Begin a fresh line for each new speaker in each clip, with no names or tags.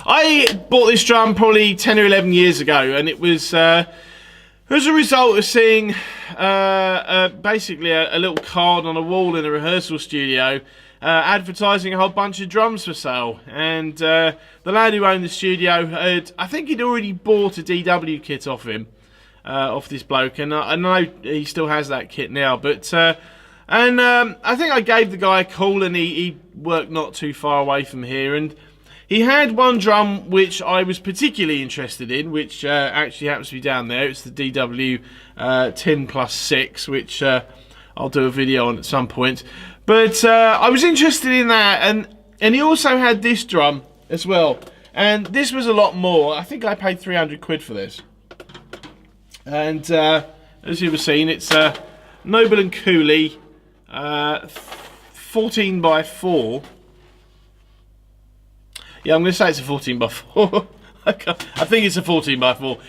I bought this drum probably 10 or 11 years ago, and it was as a result of seeing basically a little card on a wall in a rehearsal studio advertising a whole bunch of drums for sale. And the lad who owned the studio I think he'd already bought a DW kit off him, off this bloke, and I know he still has that kit now. But I think I gave the guy a call, and he worked not too far away from here, and he had one drum which I was particularly interested in, which actually happens to be down there. It's the DW 10+6, which I'll do a video on at some point. But I was interested in that, and he also had this drum as well. And this was a lot more. I think I paid 300 quid for this. And as you were seeing, it's Noble and Cooley 14x4. Yeah, I'm going to say it's a 14x4. I think it's a 14x4.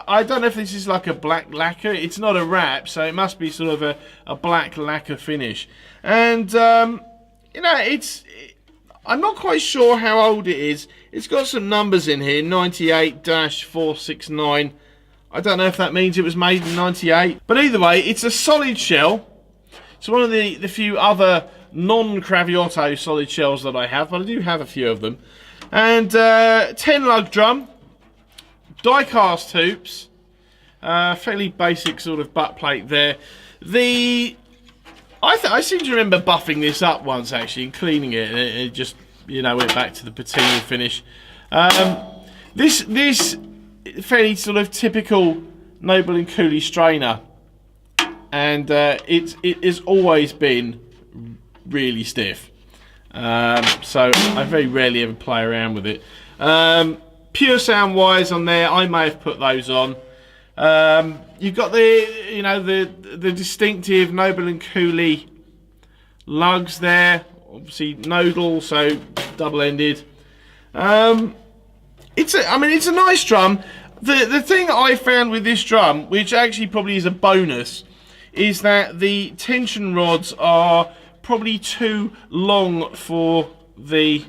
I don't know if this is like a black lacquer. It's not a wrap, so it must be sort of a black lacquer finish. And you know, I'm not quite sure how old it is. It's got some numbers in here, 98-469. I don't know if that means it was made in 98. But either way, it's a solid shell. It's one of the few other non-Craviotto solid shells that I have, but I do have a few of them. And 10 lug drum, die cast hoops, fairly basic sort of butt plate there. I seem to remember buffing this up once actually and cleaning it, and it just, you know, went back to the patina finish. This fairly sort of typical Noble and Cooley strainer, and it has always been really stiff. So I very rarely ever play around with it. Pure sound wires on there, I may have put those on. You've got the distinctive Noble and Cooley lugs there, obviously nodal, so double-ended. It's a nice drum. The thing I found with this drum, which actually probably is a bonus, is that the tension rods are probably too long for the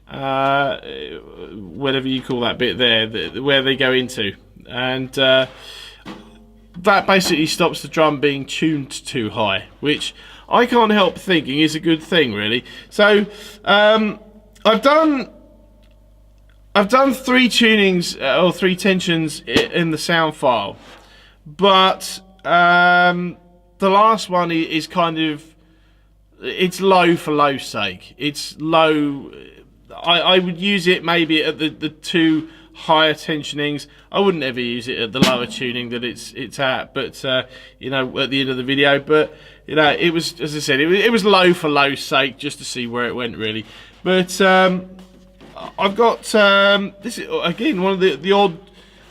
whatever you call that bit there, where they go into, and that basically stops the drum being tuned too high, which I can't help thinking is a good thing, really. So I've done 3 tunings or 3 tensions in the sound file, but the last one is kind of, it's low for low's sake. It's low. I would use it maybe at the 2 higher tensionings. I wouldn't ever use it at the lower tuning that it's at, but you know, at the end of the video. But you know, it was, as I said, it was low for low's sake, just to see where it went, really. But I've got this is, again, one of the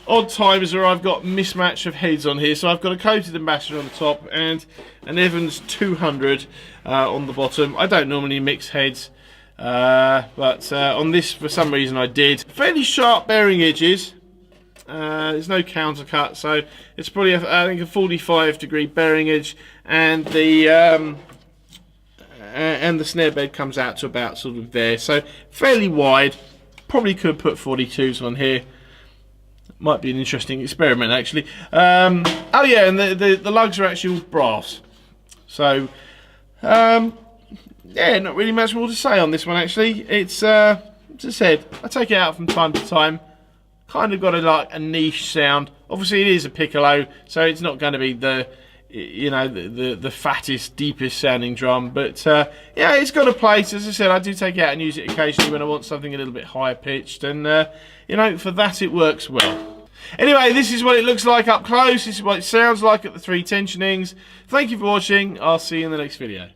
odd times where I've got mismatch of heads on here. So I've got a coated ambassador on the top and an Evans 200 on the bottom. I don't normally mix heads, but on this, for some reason, I did. Fairly sharp bearing edges. There's no countercut, so it's probably I think a 45-degree bearing edge, and the snare bed comes out to about sort of there, so fairly wide. Probably could put 42s on here. Might be an interesting experiment, actually. Oh yeah, and the lugs are actually brass. So yeah, not really much more to say on this one, actually. It's as I said, I take it out from time to time. Kind of got a niche sound. Obviously, it is a piccolo, so it's not going to be the fattest, deepest sounding drum. But yeah, it's got a place. As I said, I do take it out and use it occasionally when I want something a little bit higher pitched, and you know, for that it works well. Anyway, this is what it looks like up close. This is what it sounds like at the 3 tensionings. Thank you for watching. I'll see you in the next video.